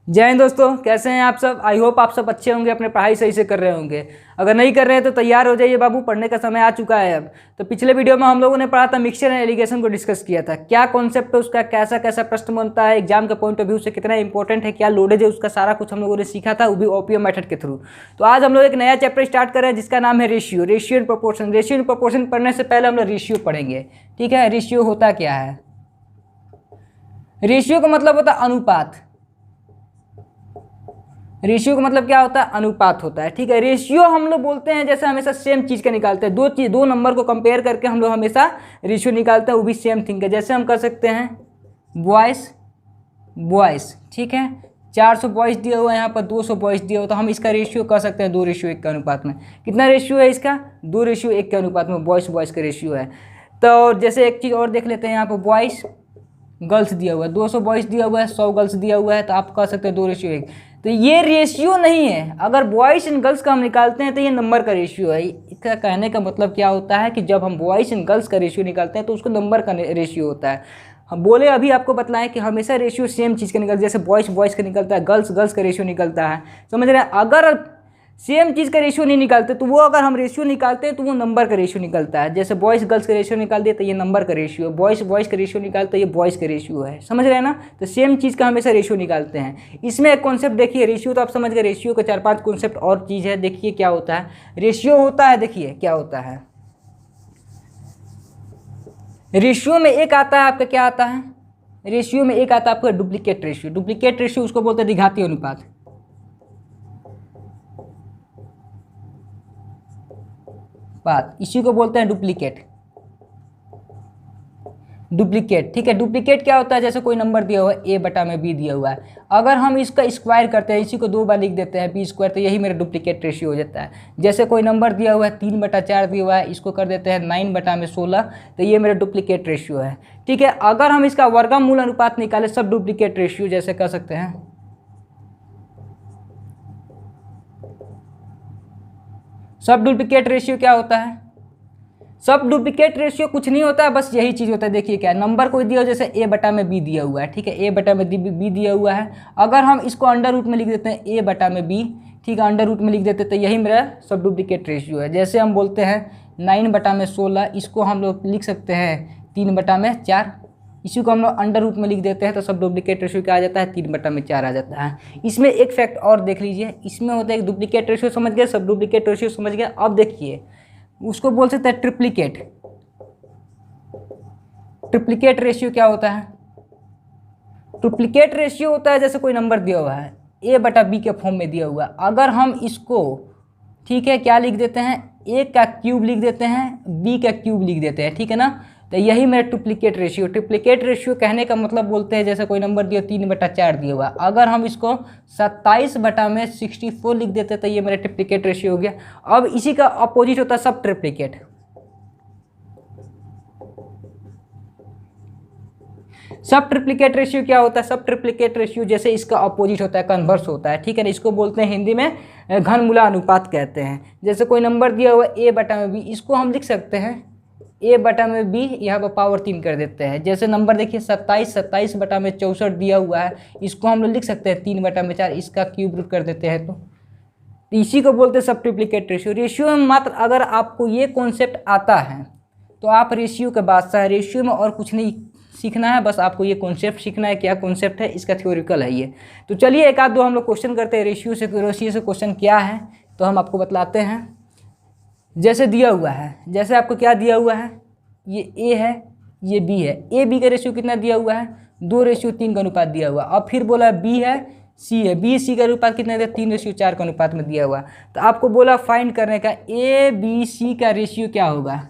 जय हिंद दोस्तों, कैसे हैं आप सब। आई होप आप सब अच्छे होंगे, अपने पढ़ाई सही से कर रहे होंगे। अगर नहीं कर रहे हैं तो तैयार हो जाइए बाबू, पढ़ने का समय आ चुका है अब। तो पिछले वीडियो में हम लोगों ने पढ़ा था मिक्सचर एंड एलिगेशन को डिस्कस किया था। क्या कॉन्सेप्ट है उसका, कैसा कैसा प्रश्न बनता है, एग्जाम के पॉइंट ऑफ व्यू से कितना इंपॉर्टेंट है, क्या लोडेज है उसका, सारा कुछ हम लोगों ने सीखा था, वो भी ओपीएम मेथड के थ्रू। तो आज हम लोग एक नया चैप्टर स्टार्ट कर रहे हैं जिसका नाम है ratio and proportion. Ratio and proportion पढ़ने से पहले हम लोग रेशियो पढ़ेंगे। ठीक है, रेशियो होता क्या है। रेशियो का मतलब होता है अनुपात। रेशियो का मतलब क्या होता है, अनुपात होता है। ठीक है, रेशियो हम लोग बोलते हैं जैसे हमेशा सेम चीज़ का निकालते हैं, दो नंबर को कंपेयर करके हम लोग हमेशा रेशियो निकालते हैं, वो भी सेम थिंग है। जैसे हम कर सकते हैं बॉयस। ठीक है, 400 बॉयस दिया हुआ है, यहाँ पर 200 बॉयस दिया हुआ, तो हम इसका रेशियो कर सकते हैं 2:1 के अनुपात में। कितना रेशियो है इसका, 2:1 के अनुपात में बॉयस का रेशियो है। तो जैसे एक चीज़ और देख लेते हैं, यहाँ पर बॉयस गर्ल्स दिया हुआ है, 200 बॉयज दिया हुआ है, 100 गर्ल्स दिया हुआ है, तो आप कह सकते हैं 2:1। तो ये रेशियो नहीं है। अगर बॉयज़ एंड गर्ल्स का हम निकालते हैं तो ये नंबर का रेशियो है। इसका कहने का मतलब क्या होता है कि जब हम बॉयज़ एंड गर्ल्स का रेशियो निकालते हैं तो उसको नंबर का रेशियो होता है। हम बोले अभी आपको बतलाएं कि हमेशा रेशियो सेम चीज़ का निकलता है, जैसे बॉयज़ का निकलता है, गर्ल्स का रेशियो निकलता है। समझ रहे हैं। अगर सेम चीज़ का रेशियो नहीं निकालते तो वो, अगर हम रेशियो निकालते हैं तो वो नंबर का रेशियो निकलता है। जैसे बॉयज़ गर्ल्स का रेशियो निकाल दिए तो ये नंबर का रेशियो, बॉयज़ का रेशियो निकालते ये बॉयज़ का रेशियो है। समझ रहे हैं ना। तो सेम चीज़ का हमेशा रेशियो निकालते हैं। इसमें एक कॉन्सेप्ट देखिए, रेशियो तो आप समझ गए, रेशियो का 4-5 कॉन्सेप्ट और चीज़ है। देखिए क्या होता है रेशियो होता है, देखिए क्या होता है रेशियो में। एक आता है आपका, क्या आता है रेशियो में, एक आता है आपका डुप्लीकेट रेशियो उसको बोलते हैं द्विघाती अनुपात। इसी को बोलते हैं डुप्लीकेट। ठीक है, डुप्लीकेट क्या होता है, जैसे कोई नंबर दिया हुआ है a/b दिया हुआ है, अगर हम इसका स्क्वायर करते हैं, इसी को 2 बार लिख देते हैं b², तो यही मेरा डुप्लीकेट रेशियो हो जाता है। जैसे कोई नंबर दिया हुआ है 3/4 दिया हुआ है, इसको कर देते हैं 9/16, तो ये मेरा डुप्लीकेट रेशियो है। ठीक है, अगर हम इसका वर्गमूल अनुपात निकालें, सब डुप्लीकेट रेशियो जैसे कर सकते हैं, सब डुप्लीकेट रेशियो क्या होता है, सब डुप्लीकेट रेशियो कुछ नहीं होता है, बस यही चीज़ होता है। देखिए क्या, नंबर कोई दिया हो, जैसे a/b दिया हुआ है। ठीक है, a/b दिया हुआ है, अगर हम इसको अंडर रूट में लिख देते हैं a/b, ठीक है, अंडर रूट में लिख देते हैं, तो यही मेरा सब डुप्लीकेट रेशियो है। जैसे हम बोलते हैं 9/16, इसको हम लोग लिख सकते हैं 3/4, इसी को हम लोग अंडर रूट में लिख देते हैं, तो सब डुप्लीकेट रेशियो क्या आ जाता है, 3/4 आ जाता है। इसमें एक फैक्ट और देख लीजिए, इसमें होता है एक डुप्लीकेट रेशियो समझ गए, सब डुप्लीकेट रेशियो समझ गए। अब देखिए उसको बोल सकते हैं ट्रिप्लीकेट रेशियो क्या होता है, ट्रिप्लीकेट रेशियो होता है जैसे कोई नंबर दिया हुआ है a/b के फॉर्म में दिया हुआ है, अगर हम इसको, ठीक है, क्या लिख देते हैं, a का क्यूब लिख देते हैं, b का क्यूब लिख देते हैं। ठीक है ना, तो यही मेरा ट्रिप्लीकेट रेशियो कहने का मतलब बोलते हैं, जैसे कोई नंबर दिया 3/4 दिया हुआ, अगर हम इसको 27/64 लिख देते तो ये मेरा ट्रिप्लीकेट रेशियो हो गया। अब इसी का अपोजिट होता है सब ट्रिप्लीकेट। सब ट्रिप्लीकेट रेशियो क्या होता है, सब ट्रिप्लीकेट रेशियो जैसे इसका अपोजिट होता है, कन्वर्स होता है। ठीक है ना, इसको बोलते हैं हिंदी में घनमूला अनुपात कहते हैं। जैसे कोई नंबर दिया हुआ a/b, इसको हम लिख सकते हैं a/b, यहाँ पर पावर 3 कर देते हैं। जैसे नंबर देखिए 27/64 दिया हुआ है, इसको हम लोग लिख सकते हैं 3/4, इसका क्यूब रूट कर देते हैं, तो इसी को बोलते हैं सब ट्रिप्लीकेट रेशियो। रेशियो में मात्र अगर आपको ये कॉन्सेप्ट आता है तो आप रेशियो के बादशाह। रेशियो में और कुछ नहीं सीखना है, बस आपको ये कॉन्सेप्ट सीखना है। क्या कॉन्सेप्ट है, इसका थ्योरिकल है ये। तो चलिए एक आध दो हम लोग क्वेश्चन करते हैं रेशियो से क्वेश्चन क्या है तो हम आपको बतलाते हैं। जैसे दिया हुआ है, जैसे आपको क्या दिया हुआ है, ये a है, ये b है, a b का रेशियो कितना दिया हुआ है, 2:3 का अनुपात दिया हुआ। अब फिर बोला b है, c है, b c का अनुपात कितना दिया, 3:4 का अनुपात में दिया हुआ। तो आपको बोला फाइंड करने का a b c का रेशियो क्या होगा,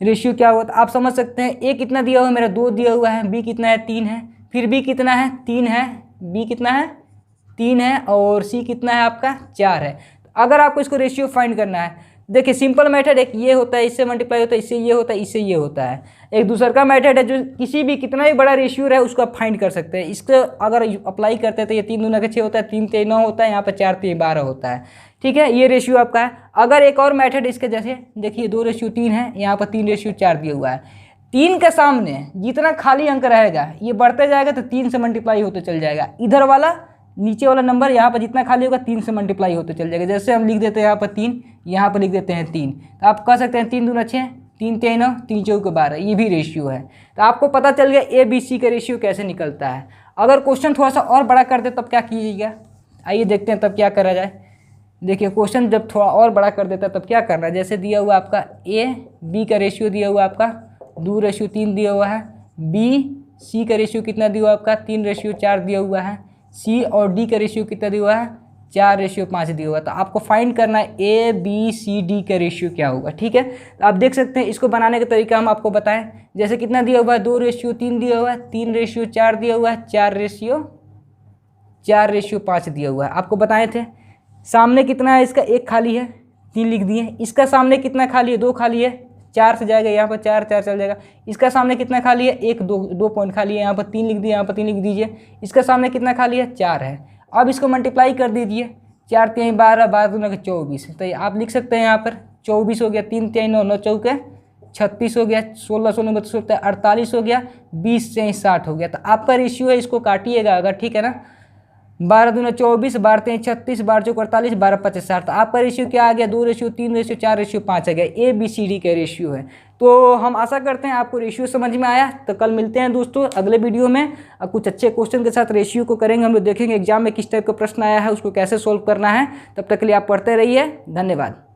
रेशियो क्या होगा। तो आप समझ सकते हैं a कितना दिया हुआ है, मेरा 2 दिया हुआ है, b कितना है, 3 है, फिर b कितना है, 3 है, b कितना है, 3 है, और c कितना है आपका, 4 है। अगर आपको इसको रेशियो फाइंड करना है, देखिए सिंपल मेथड, एक ये होता है, इससे मल्टीप्लाई होता है, इससे ये होता है, इससे ये होता है। एक दूसरा का मेथड है जो किसी भी कितना भी बड़ा रेशियो रहे उसको आप फाइंड कर सकते हैं। इसको अगर अप्लाई करते हैं तो ये 3 दूना के 6 होता है, 3 3 9 होता है, यहाँ पर 4 3 12 होता है। ठीक है, ये रेशियो आपका है। अगर एक और मेथड इसके जैसे देखिए 2:3 है, यहाँ पर 3:4 दिया हुआ है, 3 के सामने जितना खाली अंक रहेगा ये बढ़ते जाएगा तो 3 से मल्टीप्लाई होते चल जाएगा। इधर वाला नीचे वाला नंबर यहाँ पर जितना खाली होगा 3 से मल्टीप्लाई होते चल जाएगा। जैसे हम लिख देते हैं यहाँ पर 3, यहाँ पर लिख देते हैं 3, तो आप कह सकते हैं 3 दूना 6, 3 3 9, 3 4 12, ये भी रेशियो है। तो आपको पता चल गया ए बी सी का रेशियो कैसे निकलता है। अगर क्वेश्चन थोड़ा सा और बड़ा कर दे तब क्या कीजिएगा, आइए देखते हैं तब क्या करा जाए। देखिए क्वेश्चन जब थोड़ा और बड़ा कर देता है तब क्या करना है। जैसे दिया हुआ आपका ए बी का रेशियो दिया हुआ आपका 2:3 दिया हुआ है, बी सी का रेशियो कितना दिया हुआ आपका 3:4 दिया हुआ है, सी और डी का रेशियो कितना दिया हुआ है 4:5 दिया हुआ है। तो आपको फाइंड करना है ए बी सी डी का रेशियो क्या होगा। ठीक है, तो आप देख सकते हैं इसको बनाने का तरीका हम आपको बताएं। जैसे कितना दिया हुआ है 2:3 दिया हुआ है, 3:4 दिया हुआ है, 4:5 दिया हुआ है। आपको बताए थे सामने कितना है इसका, 1 खाली है 3 लिख दिए। इसका सामने कितना खाली है 2 खाली है, 4 से जाएगा यहाँ पर 4 4 चल जाएगा। इसका सामने कितना खाली है 1 2 पॉइंट खाली है, यहाँ पर 3 लिख दिए, यहाँ पर 3 लिख दीजिए। इसका सामने कितना खाली है 4 है। अब इसको मल्टीप्लाई कर दीजिए, 4 3 12, 12 दूना 24। तो आप लिख सकते हैं यहाँ पर 24 हो गया, 3 3 9 9 चौके 36 हो गया, 16 16 32 48 हो गया, 20 से 60 हो गया। तो आपका रेशियो है, इसको काटिएगा अगर, ठीक है ना। 12 दूना 24, 12 3 36, 12 चौक 48, 12 5 60। तो आपका रेशियो क्या आ गया 2:3, 4:5 आ गया। ए बी सी डी का रेशियो है। तो हम आशा करते हैं आपको रेशियो समझ में आया। तो कल मिलते हैं दोस्तों अगले वीडियो में, कुछ अच्छे क्वेश्चन के साथ रेशियो को करेंगे हम लोग, देखेंगे एग्जाम में किस टाइप का प्रश्न आया है, उसको कैसे सोल्व करना है। तब तक के लिए आप पढ़ते रहिए, धन्यवाद।